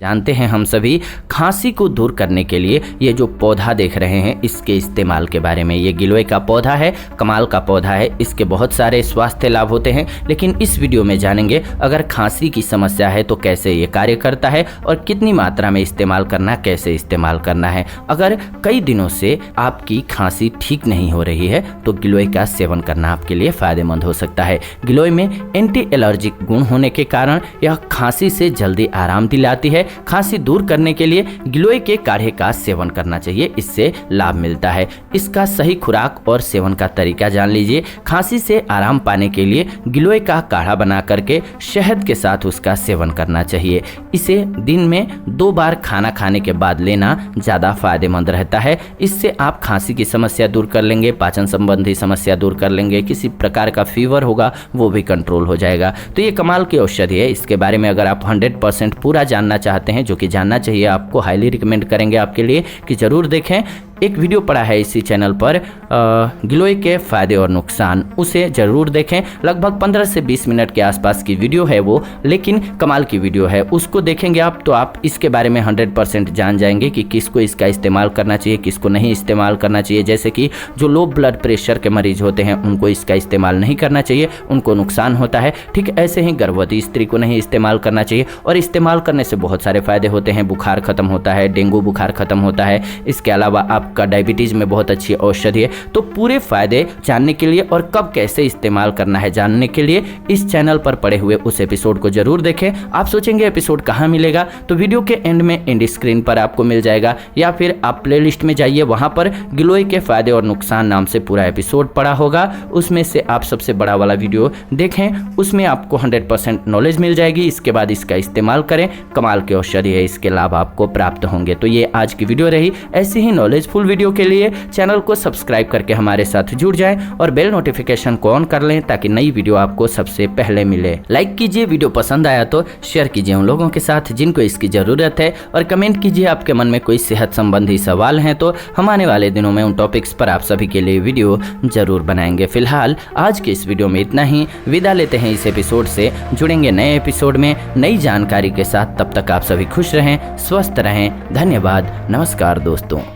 जानते हैं हम सभी खांसी को दूर करने के लिए ये जो पौधा देख रहे हैं इसके इस्तेमाल के बारे में। ये गिलोय का पौधा है, कमाल का पौधा है। इसके बहुत सारे स्वास्थ्य लाभ होते हैं, लेकिन इस वीडियो में जानेंगे अगर खांसी की समस्या है तो कैसे ये कार्य करता है और कितनी मात्रा में इस्तेमाल करना, कैसे इस्तेमाल करना है। अगर कई दिनों से आपकी खांसी ठीक नहीं हो रही है तो गिलोय का सेवन करना आपके लिए फायदेमंद हो सकता है। गिलोय में एंटी एलर्जिक गुण होने के कारण यह खांसी से जल्दी आराम दिलाती है। खांसी दूर करने के लिए गिलोय के काढ़े का सेवन करना चाहिए, इससे लाभ मिलता है। इसका सही खुराक और सेवन का तरीका जान लीजिए। खांसी से आराम पाने के लिए गिलोय का काढ़ा बना करके शहद के साथ उसका सेवन करना चाहिए। इसे दिन में 2 बार खाना खाने के बाद लेना ज़्यादा फायदेमंद रहता है। इससे आप खांसी की समस्या दूर कर लेंगे, पाचन संबंधी समस्या दूर कर लेंगे, किसी प्रकार का फीवर होगा वो भी कंट्रोल हो जाएगा। तो ये कमाल की औषधि है। इसके बारे में अगर आप 100% पूरा जानना चाहते हैं, जो कि जानना चाहिए आपको, हाईली रिकमेंड करेंगे आपके लिए कि ज़रूर देखें। एक वीडियो पड़ा है इसी चैनल पर गिलोय के फ़ायदे और नुकसान, उसे ज़रूर देखें। लगभग 15 से 20 मिनट के आसपास की वीडियो है वो, लेकिन कमाल की वीडियो है। उसको देखेंगे आप तो आप इसके बारे में 100% जान जाएंगे कि किसको इसका इस्तेमाल करना चाहिए, किसको नहीं इस्तेमाल करना चाहिए। जैसे कि जो लो ब्लड प्रेशर के मरीज होते हैं उनको इसका इस्तेमाल नहीं करना चाहिए, उनको नुकसान होता है। ठीक ऐसे ही गर्भवती स्त्री को नहीं इस्तेमाल करना चाहिए, और इस्तेमाल करने से बहुत सारे फ़ायदे होते हैं। बुखार खत्म होता है, डेंगू बुखार खत्म होता है। इसके अलावा आपका डायबिटीज़ में बहुत अच्छी औषधि है। तो पूरे फायदे जानने के लिए और कब कैसे इस्तेमाल करना है जानने के लिए इस चैनल पर पड़े हुए उस एपिसोड को जरूर देखें। आप सोचेंगे एपिसोड कहाँ मिलेगा, तो वीडियो के एंड में एंड स्क्रीन पर आपको मिल जाएगा, या फिर आप प्लेलिस्ट में जाइए, वहां पर गिलोय के फायदे और नुकसान नाम से पूरा एपिसोड पड़ा होगा। उसमें से आप सबसे बड़ा वाला वीडियो देखें, उसमें आपको 100% नॉलेज मिल जाएगी। इसके बाद इसका इस्तेमाल करें, कमाल की औषधि है, इसके लाभ आपको प्राप्त होंगे। तो ये आज की वीडियो रही। ऐसी ही नॉलेजफुल वीडियो के लिए चैनल को सब्सक्राइब करके हमारे साथ जुड़ जाएं और बेल नोटिफिकेशन को ऑन कर लें ताकि नई वीडियो आपको सबसे पहले मिले। लाइक कीजिए, वीडियो पसंद आया तो शेयर कीजिए उन लोगों के साथ जिनको इसकी जरूरत है, और कमेंट कीजिए आपके मन में कोई सेहत संबंधी सवाल हैं तो हम आने वाले दिनों में उन टॉपिक्स पर आप सभी के लिए वीडियो जरूर बनाएंगे। फिलहाल आज के इस वीडियो में इतना ही। विदा लेते हैं इस एपिसोड से, जुड़ेंगे नए एपिसोड में नई जानकारी के साथ। तब तक आप सभी खुश रहें, स्वस्थ रहें। धन्यवाद, नमस्कार दोस्तों।